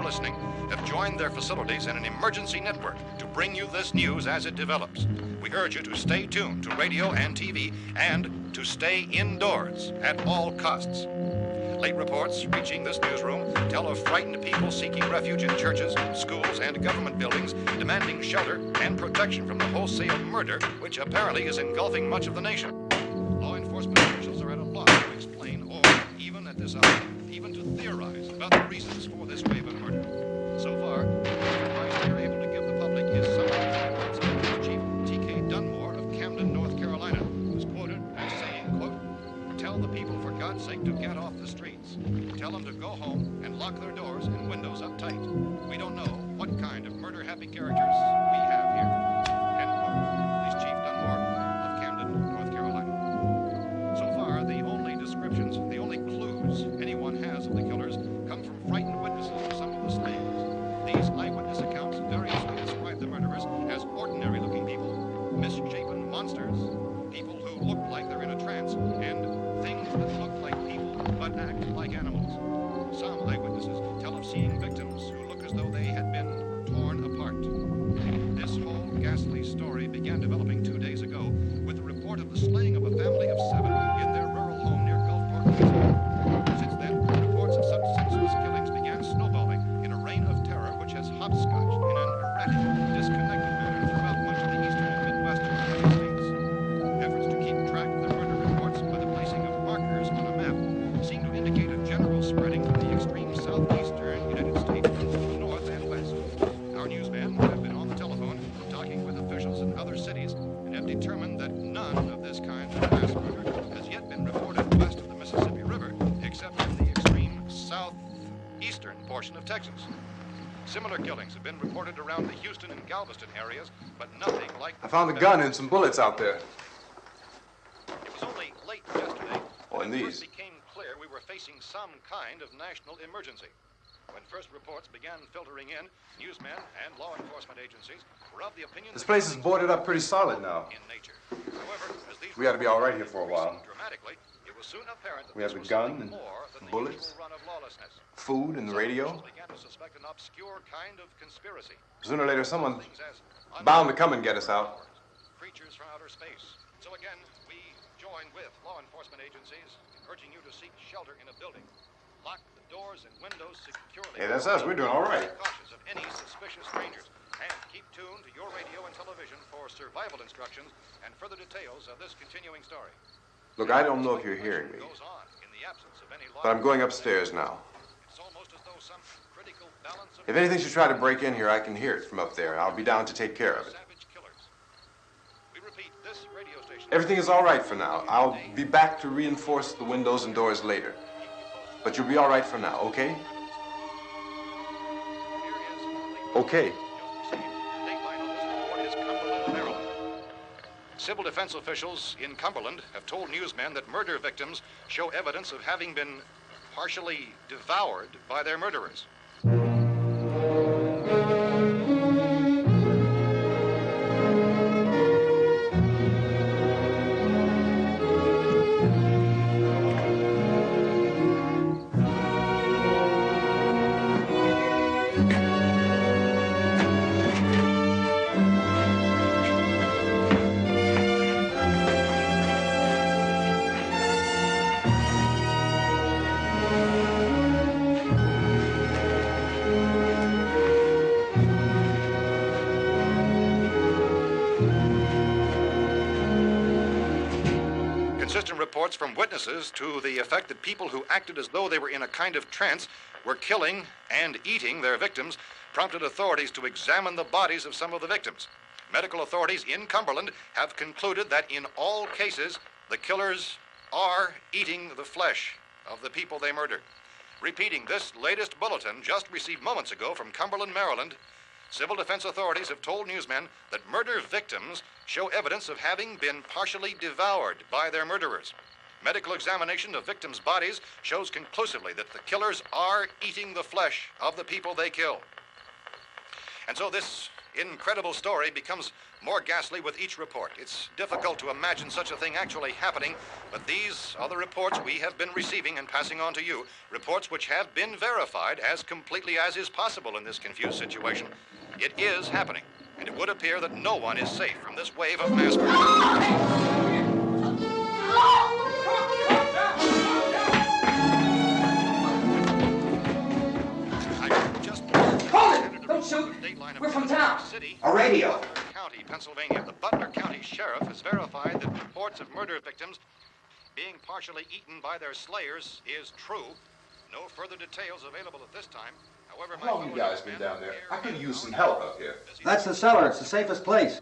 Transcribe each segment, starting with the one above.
listening have joined their facilities in an emergency network to bring you this news as it develops. We urge you to stay tuned to radio and TV and to stay indoors at all costs. Late reports reaching this newsroom tell of frightened people seeking refuge in churches, schools, and government buildings, demanding shelter and protection from the wholesale murder which apparently is engulfing much of the nation. Law enforcement officials are at a loss to explain or, even at this hour, even to theorize about the reasons for this wave of murder. So far, the advice we are able to give the public is somewhat Chief T.K. Dunmore of Camden, North Carolina, was quoted as saying, quote, "Tell the people, for God's sake, to get off the streets. Tell them to go home and lock their doors and windows up tight. We don't know what kind of murder-happy characters we have here." End quote. Police Chief Dunmore of Camden, North Carolina. So far, the only descriptions, the only clues anyone has of the killers come from frightened witnesses of some of the slayings. These eyewitness accounts variously describe the murderers as ordinary-looking people, misshapen monsters, people who look like they're in a trance, and things that look like people but act like animals. Some eyewitnesses tell of seeing victims who look as though they had been torn apart. This whole ghastly story began developing 2 days ago with the report of the slaying of a family of 7 in their rural home near Gulfport, Louisiana. Since then, reports of such senseless killings began snowballing in a reign of terror which has hopscotched in an erratic, disconnected manner throughout much of the eastern and midwestern United States. Efforts to keep track of the murder reports by the placing of markers on a map seem to indicate a general spreading from the extreme southeastern United States to the north and west. Our newsmen have been on the telephone talking with officials in other cities and have determined that none of this kind of mass murder has yet been reported west of the Mississippi River, except in the extreme southeastern portion of Texas. Similar killings have been reported around the Houston and Galveston areas, but nothing like... I found a gun and some bullets out there. It was only late yesterday and it these. first became clear we were facing some kind of national emergency. When first reports began filtering in, newsmen and law enforcement agencies were of the opinion This that place is boarded up pretty solid now. in nature. However, as these We ought to be all right here for a while. increasing dramatically, it was soon apparent that We have this a was gun something and more than the bullets. usual run of lawlessness. Food and the Some radio. officials began to suspect an obscure kind of conspiracy. Sooner or later, someone's Things as bound to come and get us out. creatures from outer space. So again, we join with law enforcement agencies in urging you to seek shelter in a building. Lock the doors and windows securely. Hey, that's us. We're doing all right. Be cautious of any suspicious strangers. And keep tuned to your radio and television for survival instructions and further details of this continuing story. Look, I don't know if you're hearing me, Goes on in the absence of any law. but I'm going upstairs now. It's almost as though some critical balance of If anything should try to break in here, I can hear it from up there, and I'll be down to take care of it. savage killers. We repeat, this radio station. Everything is all right for now. I'll be back to reinforce the windows and doors later. But you'll be all right for now, okay? Okay. Dateline on this report is Cumberland, Maryland. Civil defense officials in Cumberland have told newsmen that murder victims show evidence of having been partially devoured by their murderers. Consistent reports from witnesses to the effect that people who acted as though they were in a kind of trance were killing and eating their victims prompted authorities to examine the bodies of some of the victims. Medical authorities in Cumberland have concluded that in all cases, the killers are eating the flesh of the people they murdered. Repeating this latest bulletin just received moments ago from Cumberland, Maryland, civil defense authorities have told newsmen that murder victims show evidence of having been partially devoured by their murderers. Medical examination of victims' bodies shows conclusively that the killers are eating the flesh of the people they kill. And so this incredible story becomes more ghastly with each report. It's difficult to imagine such a thing actually happening, but these are the reports we have been receiving and passing on to you. Reports which have been verified as completely as is possible in this confused situation. It is happening, and it would appear that no one is safe from this wave of mass murder. Don't shoot. We're from town. A radio. County, Pennsylvania. The Butler County Sheriff has verified that reports of murder victims being partially eaten by their slayers is true. No further details available at this time. However, how long you guys been down there? I could use some help up here. That's the cellar. It's the safest place.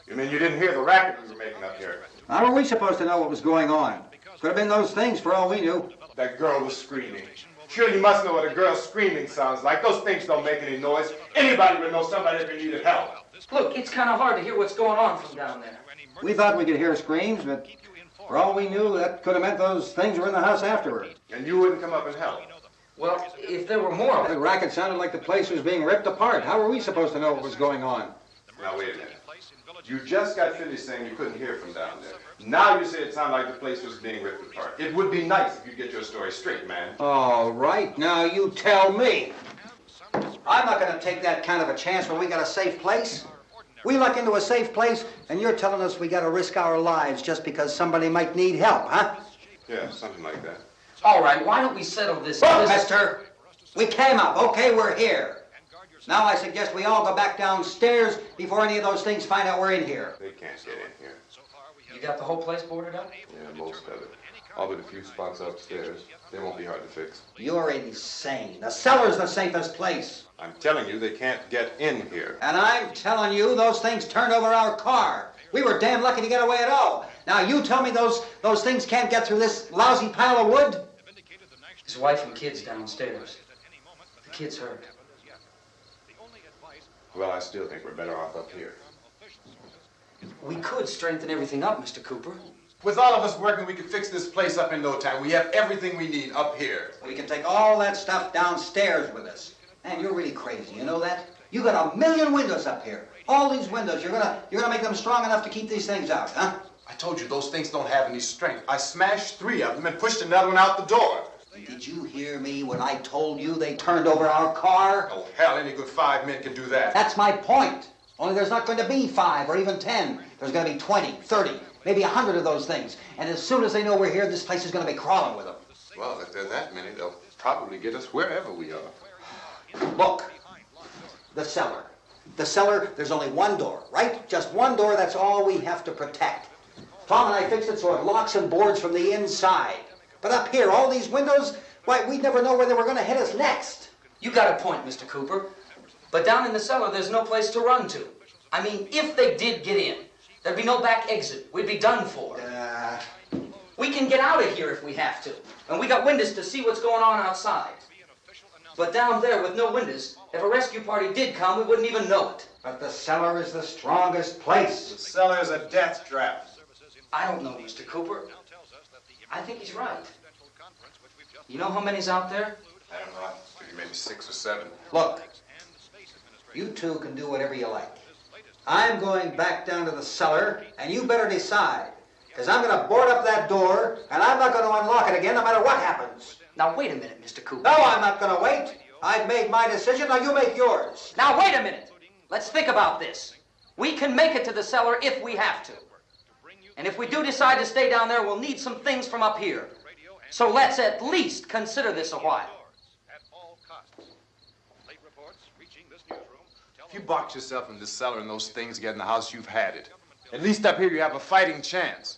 You mean you didn't hear the racket we were making up here? How were we supposed to know what was going on? Could have been those things for all we knew. That girl was screaming. Sure, you must know what a girl screaming sounds like. Those things don't make any noise. Anybody would know somebody ever needed help. Look, it's kind of hard to hear what's going on from down there. We thought we could hear screams, but for all we knew, that could have meant those things were in the house afterward. And you wouldn't come up and help? Well, if there were more of The it. racket sounded like the place was being ripped apart. How were we supposed to know what was going on? Now, wait a minute. You just got finished saying you couldn't hear from down there. Now you say it sounded like the place was being ripped apart. It would be nice if you get your story straight, man. All right, now you tell me. I'm not going to take that kind of a chance when we got a safe place. We luck into a safe place, and you're telling us we got to risk our lives just because somebody might need help, huh? Yeah, something like that. All right, why don't we settle this? Look, mister, we came up. Okay, we're here. Now I suggest we all go back downstairs before any of those things find out we're in here. They can't get in here. You got the whole place boarded up? Yeah, most of it. All but a few spots upstairs. They won't be hard to fix. You're insane. The cellar's the safest place. I'm telling you, they can't get in here. And I'm telling you, those things turned over our car. We were damn lucky to get away at all. Now you tell me those things can't get through this lousy pile of wood? His wife and kids downstairs. The kid's hurt. Well, I still think we're better off up here. We could strengthen everything up, Mr. Cooper. With all of us working, we could fix this place up in no time. We have everything we need up here. We can take all that stuff downstairs with us. Man, you're really crazy, you know that? You got 1 million windows up here. All these windows, you're gonna make them strong enough to keep these things out, huh? I told you, those things don't have any strength. I smashed 3 of them and pushed another one out the door. Did you hear me when I told you they turned over our car? Oh, hell, any good 5 men can do that. That's my point. Only there's not going to be 5 or even 10. There's going to be 20, 30, maybe 100 of those things. And as soon as they know we're here, this place is going to be crawling with them. Well, if there are that many, they'll probably get us wherever we are. Look, the cellar. The cellar, there's only one door, right? Just one door, that's all we have to protect. Tom and I fixed it so it locks and boards from the inside. But up here, all these windows, why, we'd never know where they were going to hit us next. You got a point, Mr. Cooper. But down in the cellar, there's no place to run to. I mean, if they did get in, there'd be no back exit. We'd be done for. We can get out of here if we have to. And we got windows to see what's going on outside. But down there with no windows, if a rescue party did come, we wouldn't even know it. But the cellar is the strongest place. The cellar is a death trap. I don't know, Mr. Cooper. I think he's right. You know how many's out there? I don't know. Maybe 6 or 7. Look, you two can do whatever you like. I'm going back down to the cellar, and you better decide. Because I'm going to board up that door, and I'm not going to unlock it again no matter what happens. Now, wait a minute, Mr. Cooper. No, I'm not going to wait. I've made my decision, now you make yours. Now, wait a minute. Let's think about this. We can make it to the cellar if we have to. And if we do decide to stay down there, we'll need some things from up here. So let's at least consider this a while. If you box yourself in this cellar and those things get in the house, you've had it. At least up here you have a fighting chance.